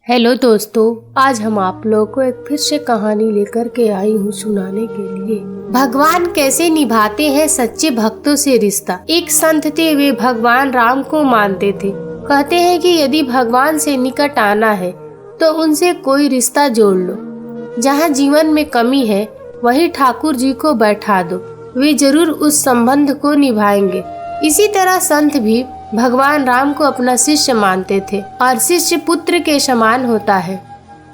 Hello दोस्तों, आज हम आप लोगों को एक फिर से कहानी लेकर के आई हूँ सुनाने के लिए। भगवान कैसे निभाते हैं सच्चे भक्तों से रिश्ता। एक संत थे, वे भगवान राम को मानते थे। कहते हैं कि यदि भगवान से निकट आना है तो उनसे कोई रिश्ता जोड़ लो। जहाँ जीवन में कमी है वहीं ठाकुर जी को बैठा दो, वे जरूर उस संबंध को निभाएंगे। इसी तरह संत भी भगवान राम को अपना शिष्य मानते थे और शिष्य पुत्र के समान होता है,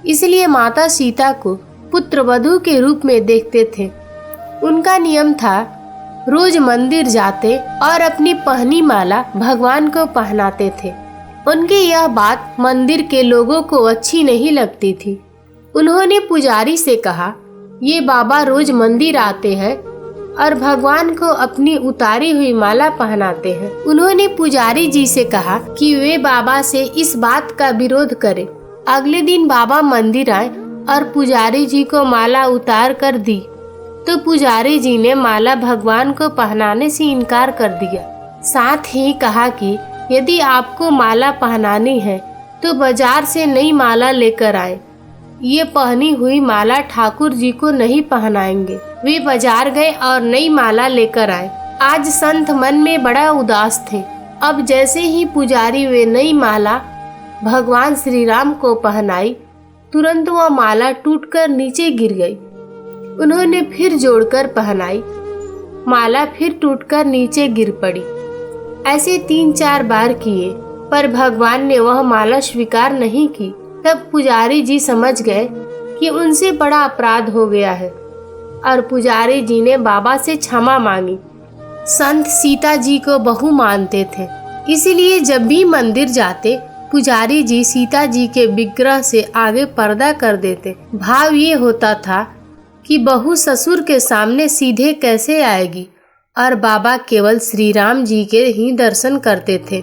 इसलिए माता सीता को पुत्र वधू के रूप में देखते थे। उनका नियम था रोज मंदिर जाते और अपनी पहनी माला भगवान को पहनाते थे। उनकी यह बात मंदिर के लोगों को अच्छी नहीं लगती थी। उन्होंने पुजारी से कहा, ये बाबा रोज मंदिर आते हैं और भगवान को अपनी उतारी हुई माला पहनाते हैं। उन्होंने पुजारी जी से कहा कि वे बाबा से इस बात का विरोध करें। अगले दिन बाबा मंदिर आए और पुजारी जी को माला उतार कर दी, तो पुजारी जी ने माला भगवान को पहनाने से इनकार कर दिया। साथ ही कहा कि यदि आपको माला पहनानी है तो बाजार से नई माला लेकर आए। ये पहनी हुई माला ठाकुर जी को नहीं पहनाएंगे। वे बाजार गए और नई माला लेकर आए। आज संत मन में बड़ा उदास थे। अब जैसे ही पुजारी वे नई माला भगवान श्री राम को पहनाई, तुरंत वह माला टूटकर नीचे गिर गई। उन्होंने फिर जोड़कर पहनाई, माला फिर टूटकर नीचे गिर पड़ी। ऐसे 3-4 बार किए, पर भगवान ने वह माला स्वीकार नहीं की। तब पुजारी जी समझ गए कि उनसे बड़ा अपराध हो गया है और पुजारी जी ने बाबा से क्षमा मांगी। संत सीता जी को बहू मानते थे, इसलिए जब भी मंदिर जाते पुजारी जी सीता जी के विग्रह से आगे पर्दा कर देते। भाव ये होता था कि बहू ससुर के सामने सीधे कैसे आएगी, और बाबा केवल श्री राम जी के ही दर्शन करते थे।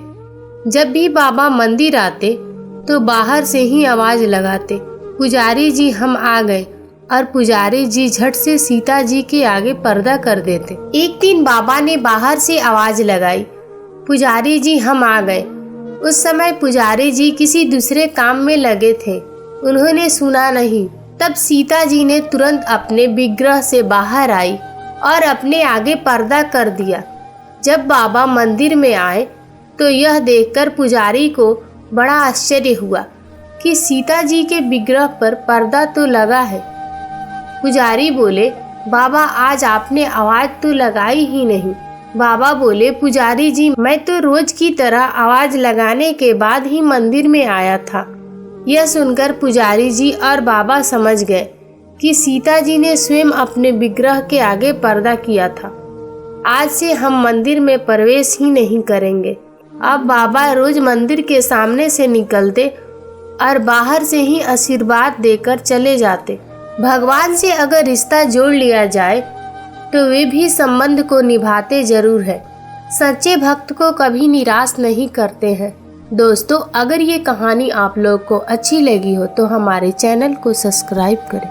जब भी बाबा मंदिर आते तो बाहर से ही आवाज लगाते, पुजारी जी हम आ गए, और पुजारी जी झट से सीता जी के आगे पर्दा कर देते। एक दिन बाबा ने बाहर से आवाज लगाई, पुजारी जी हम आ गए। उस समय पुजारी जी किसी दूसरे काम में लगे थे, उन्होंने सुना नहीं। तब सीता जी ने तुरंत अपने विग्रह से बाहर आई और अपने आगे पर्दा कर दिया। जब बाबा मंदिर में आए तो यह देखकर पुजारी को बड़ा आश्चर्य हुआ कि सीता जी के विग्रह पर पर्दा तो लगा है। पुजारी बोले, बाबा आज आपने आवाज तो लगाई ही नहीं। बाबा बोले, पुजारी जी मैं तो रोज की तरह आवाज लगाने के बाद ही मंदिर में आया था। यह सुनकर पुजारी जी और बाबा समझ गए कि सीता जी ने स्वयं अपने विग्रह के आगे पर्दा किया था। आज से हम मंदिर में प्रवेश ही नहीं करेंगे। अब बाबा रोज मंदिर के सामने से निकलते और बाहर से ही आशीर्वाद देकर चले जाते। भगवान से अगर रिश्ता जोड़ लिया जाए तो वे भी संबंध को निभाते जरूर है। सच्चे भक्त को कभी निराश नहीं करते हैं। दोस्तों, अगर ये कहानी आप लोग को अच्छी लगी हो तो हमारे चैनल को सब्सक्राइब करें।